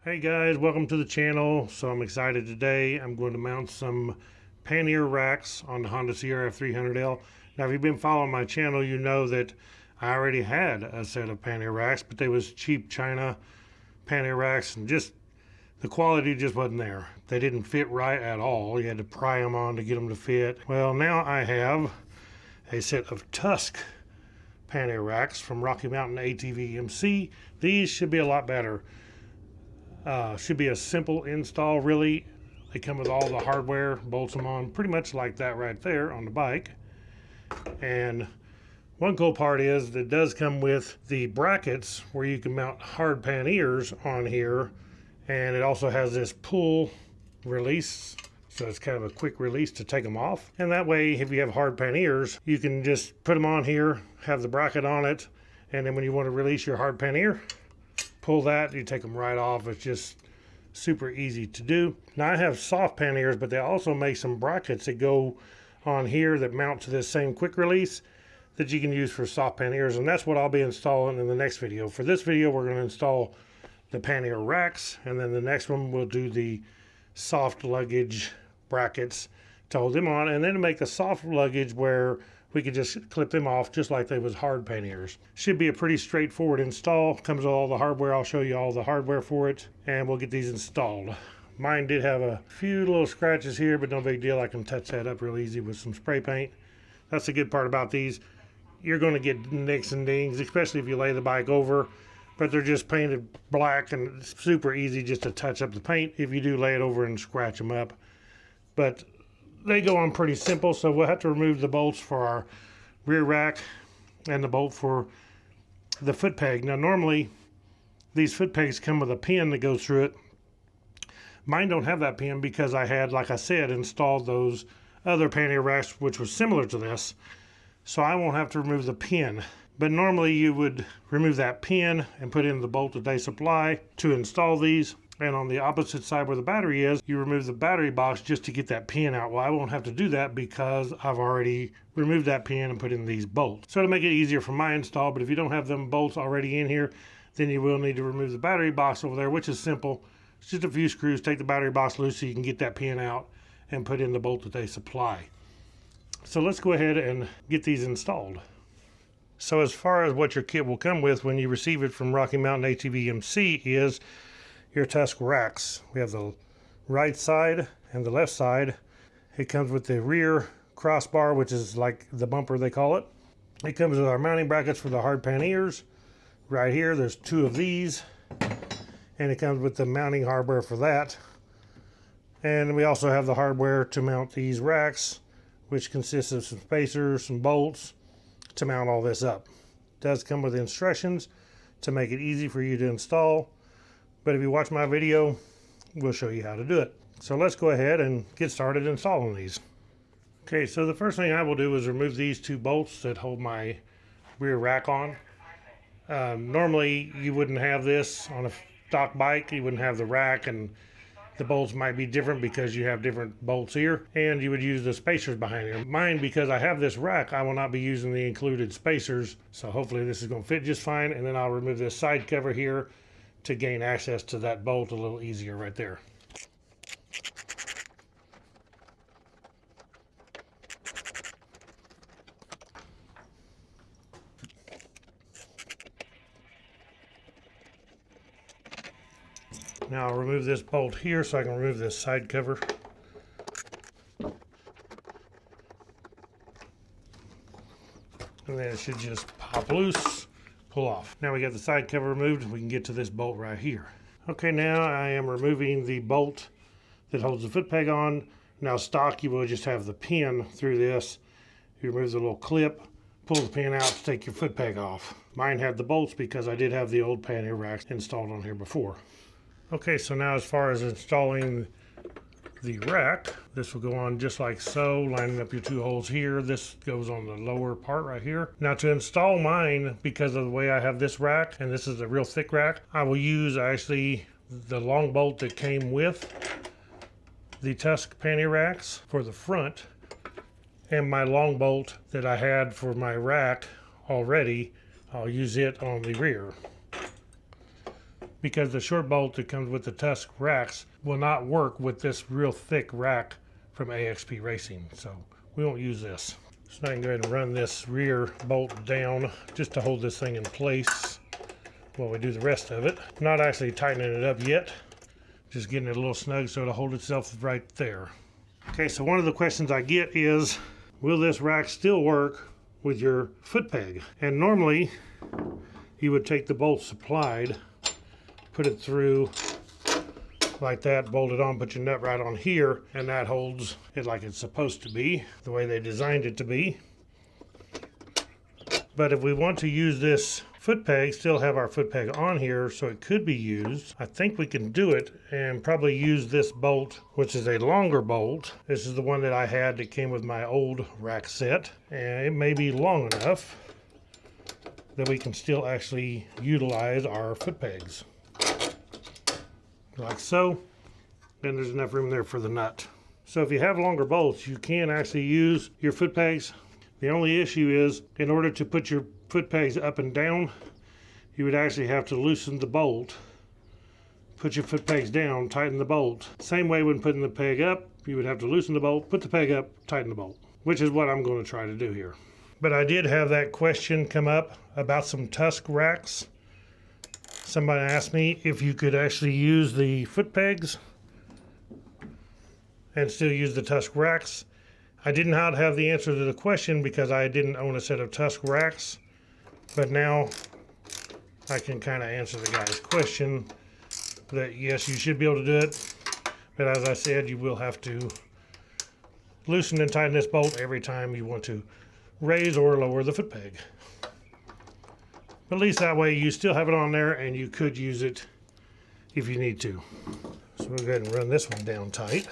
Hey guys, welcome to the channel. So I'm excited today. I'm going to mount some pannier racks on the Honda CRF300L. Now if you've been following my channel, you know that I already had a set of pannier racks, but they was cheap China pannier racks and just the quality just wasn't there. They didn't fit right at all. You had to pry them on to get them to fit. Well, now I have a set of Tusk pannier racks from Rocky Mountain ATV MC. These should be a lot better. Should be a simple install, really. They come with all the hardware, bolts them on pretty much like that right there on the bike. And one cool part is that it does come with the brackets where you can mount hard panniers on here, and it also has this pull release, so it's kind of a quick release to take them off. And that way, if you have hard panniers, you can just put them on here, have the bracket on it, and then when you want to release your hard pannier, pull that, you take them right off. It's just super easy to do. Now I have soft panniers, but they also make some brackets that go on here that mount to this same quick release that you can use for soft panniers, and that's what I'll be installing in the next video. For this video, we're going to install the pannier racks, and then the next one we'll do the soft luggage brackets to hold them on, and then to make a soft luggage where we could just clip them off just like they was hard panniers. Should be a pretty straightforward install. Comes with all the hardware. I'll show you all the hardware for it, and we'll get these installed. Mine did have a few little scratches here, but no big deal. I can touch that up real easy with some spray paint. That's the good part about these. You're going to get nicks and dings, especially if you lay the bike over, but they're just painted black, and it's super easy just to touch up the paint if you do lay it over and scratch them up. But they go on pretty simple, so we'll have to remove the bolts for our rear rack and the bolt for the foot peg. Now normally these foot pegs come with a pin that goes through it. Mine don't have that pin because I had, like I said, installed those other pannier racks which was similar to this, so I won't have to remove the pin. But normally you would remove that pin and put in the bolt that they supply to install these. And on the opposite side where the battery is, you remove the battery box just to get that pin out. Well, I won't have to do that because I've already removed that pin and put in these bolts. So to make it easier for my install, but if you don't have them bolts already in here, then you will need to remove the battery box over there, which is simple. It's just a few screws, take the battery box loose so you can get that pin out and put in the bolt that they supply. So let's go ahead and get these installed. So as far as what your kit will come with when you receive it from Rocky Mountain ATV MC is your Tusk racks. We have the right side and the left side. It comes with the rear crossbar, which is like the bumper they call it. It comes with our mounting brackets for the hard panniers. Right here, there's two of these, and it comes with the mounting hardware for that. And we also have the hardware to mount these racks, which consists of some spacers, some bolts to mount all this up. It does come with instructions to make it easy for you to install. But if you watch my video, we'll show you how to do it. So let's go ahead and get started installing these. Okay, so the first thing I will do is remove these two bolts that hold my rear rack on. Normally you wouldn't have this on a stock bike. You wouldn't have the rack, and the bolts might be different because you have different bolts here, and you would use the spacers behind here. Mine, because I have this rack, I will not be using the included spacers, so hopefully this is going to fit just fine. And then I'll remove this side cover here to gain access to that bolt a little easier right there. Now I'll remove this bolt here so I can remove this side cover. And then it should just pop loose, pull off. Now we got the side cover removed, we can get to this bolt right here. Okay, now I am removing the bolt that holds the foot peg on. Now stock, you will just have the pin through this. You remove the little clip, pull the pin out to take your foot peg off. Mine had the bolts because I did have the old pannier racks installed on here before. Okay, so now as far as installing the rack, this will go on just like so, lining up your two holes here. This goes on the lower part right here. Now to install mine, because of the way I have this rack, and this is a real thick rack, I will use actually the long bolt that came with the Tusk pannier racks for the front, and my long bolt that I had for my rack already, I'll use it on the rear. because the short bolt that comes with the Tusk racks will not work with this real thick rack from AXP Racing. So we won't use this. So now I can go ahead and run this rear bolt down just to hold this thing in place while we do the rest of it. Not actually tightening it up yet, just getting it a little snug so it'll hold itself right there. Okay, so one of the questions I get is, will this rack still work with your foot peg? And normally you would take the bolt supplied, put it through like that, bolt it on, put your nut right on here, and that holds it like it's supposed to be, the way they designed it to be. But if we want to use this foot peg, still have our foot peg on here so it could be used, I think we can do it and probably use this bolt, which is a longer bolt. This is the one that I had that came with my old rack set, and it may be long enough that we can still actually utilize our foot pegs. Like so, and there's enough room there for the nut. So if you have longer bolts, you can actually use your foot pegs. The only issue is, in order to put your foot pegs up and down, you would actually have to loosen the bolt, put your foot pegs down, tighten the bolt. Same way when putting the peg up, you would have to loosen the bolt, put the peg up, tighten the bolt, which is what I'm going to try to do here. But I did have that question come up about some Tusk racks. Somebody asked me if you could actually use the foot pegs and still use the Tusk racks. I did not have the answer to the question because I didn't own a set of Tusk racks, but now I can kind of answer the guy's question that yes, you should be able to do it, but as I said, you will have to loosen and tighten this bolt every time you want to raise or lower the foot peg. But at least that way you still have it on there and you could use it if you need to. So we'll go ahead and run this one down tight.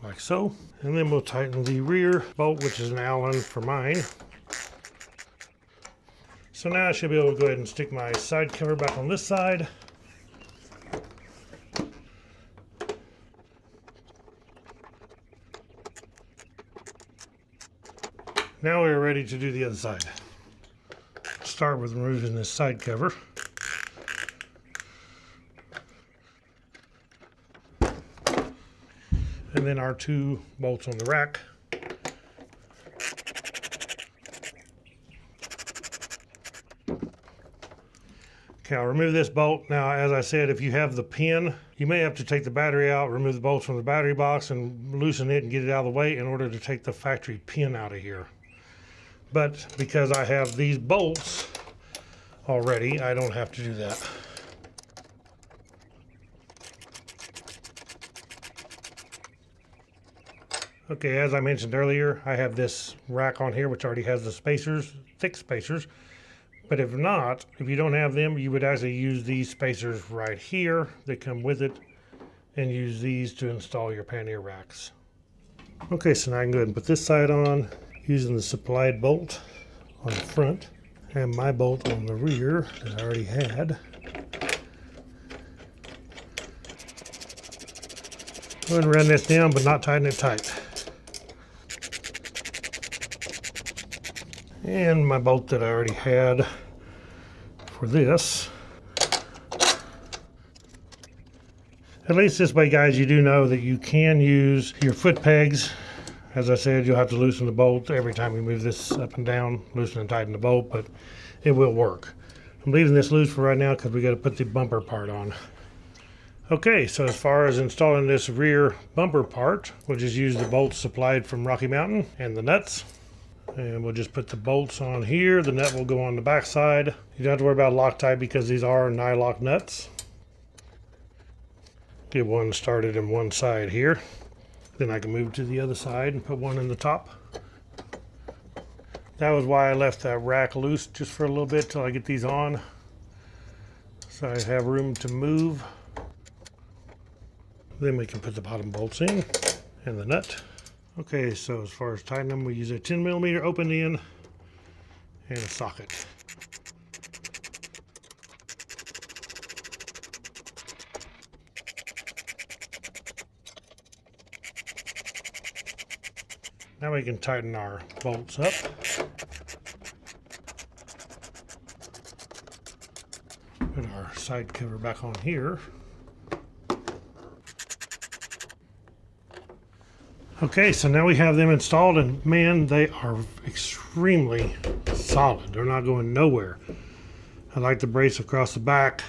Like so. And then we'll tighten the rear bolt, which is an Allen for mine. So now I should be able to go ahead and stick my side cover back on this side. Now we're ready to do the other side. Start with removing this side cover. And then our two bolts on the rack. Okay, I'll remove this bolt. Now, as I said, if you have the pin, you may have to take the battery out, remove the bolts from the battery box, and loosen it and get it out of the way in order to take the factory pin out of here. But because I have these bolts already, I don't have to do that. Okay, as I mentioned earlier, I have this rack on here which already has the spacers, thick spacers. But if not, if you don't have them, you would actually use these spacers right here that come with it and use these to install your pannier racks. Okay, so now I can go ahead and put this side on using the supplied bolt on the front and my bolt on the rear that I already had. Go ahead and run this down, but not tighten it tight. And my bolt that I already had for this. At least this way, guys, you do know that you can use your foot pegs. As I said, you'll have to loosen the bolt every time you move this up and down, loosen and tighten the bolt, but it will work. I'm leaving this loose for right now because we got to put the bumper part on. Okay, so as far as installing this rear bumper part, we'll just use the bolts supplied from Rocky Mountain and the nuts. And we'll just put the bolts on here. The nut will go on the back side. You don't have to worry about Loctite because these are nylock nuts. Get one started in one side here. Then I can move to the other side and put one in the top. That was why I left that rack loose just for a little bit till I get these on, so I have room to move. Then we can put the bottom bolts in and the nut. Okay, so as far as tightening them, we use a 10mm open end and a socket. Now we can tighten our bolts up. Put our side cover back on here. Okay, so now we have them installed, and man, they are extremely solid. They're not going nowhere. I like the brace across the back.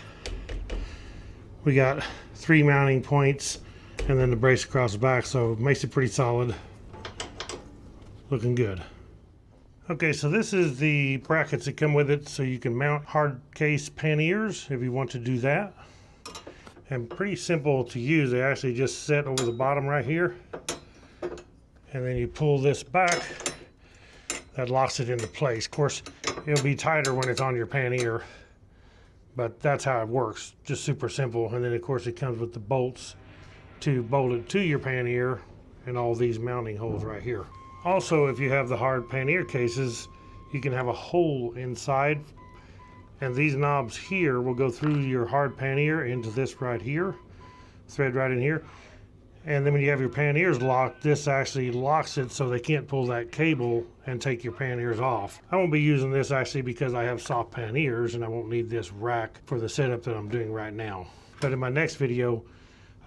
We got 3 mounting points and then the brace across the back, so it makes it pretty solid. Looking good. Okay, so this is the brackets that come with it, so you can mount hard case panniers if you want to do that. And pretty simple to use. They actually just set over the bottom right here. And then you pull this back, that locks it into place. Of course, it'll be tighter when it's on your pannier, but that's how it works. Just super simple. And then of course it comes with the bolts to bolt it to your pannier and all these mounting holes right here. Also, if you have the hard pannier cases, you can have a hole inside, and these knobs here will go through your hard pannier into this right here, thread right in here. And then when you have your panniers locked, this actually locks it so they can't pull that cable and take your panniers off. I won't be using this actually because I have soft panniers and I won't need this rack for the setup that I'm doing right now. But in my next video,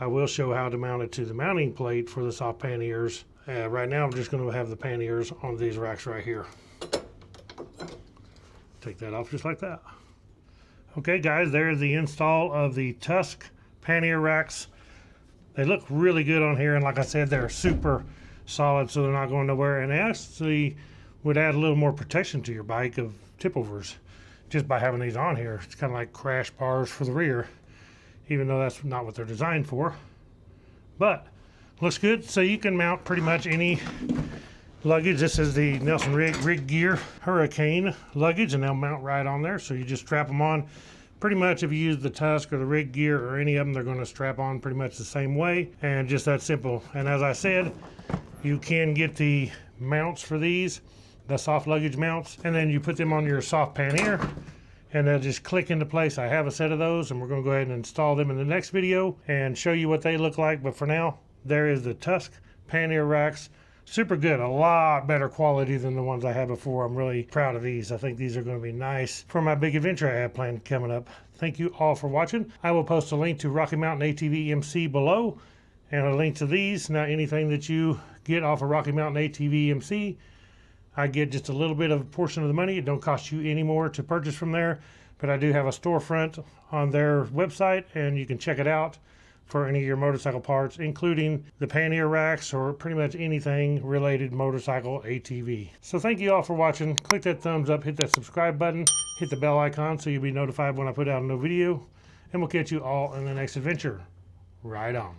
I will show how to mount it to the mounting plate for the soft panniers. Right now I'm just going to have the panniers on these racks right here. Take that off just like that. Okay guys, there's the install of the Tusk pannier racks. They look really good on here, and like I said, they're super solid, so they're not going nowhere, and they actually would add a little more protection to your bike of tip-overs just by having these on here. It's kind of like crash bars for the rear, even though that's not what they're designed for. But looks good, so you can mount pretty much any luggage. This is the Nelson Rigg Gear Hurricane luggage, and they'll mount right on there, so you just strap them on. Pretty much if you use the Tusk or the Rigg Gear or any of them, they're going to strap on pretty much the same way, and just that simple. And as I said, you can get the mounts for these, the soft luggage mounts, and then you put them on your soft pannier and they'll just click into place. I have a set of those, and we're going to go ahead and install them in the next video and show you what they look like. But for now, there is the Tusk pannier racks. Super good, a lot better quality than the ones I had before. I'm really proud of these. I think these are going to be nice for my big adventure I have planned coming up. Thank you all for watching. I will post a link to Rocky Mountain ATV MC below and a link to these. Now anything that you get off of Rocky Mountain ATV MC, I get just a little bit of a portion of the money. It don't cost you any more to purchase from there, but I do have a storefront on their website, and you can check it out for any of your motorcycle parts, including the pannier racks or pretty much anything related motorcycle ATV. So thank you all for watching. Click that thumbs up, hit that subscribe button, hit the bell icon so you'll be notified when I put out a new video, and we'll catch you all in the next adventure. Ride on.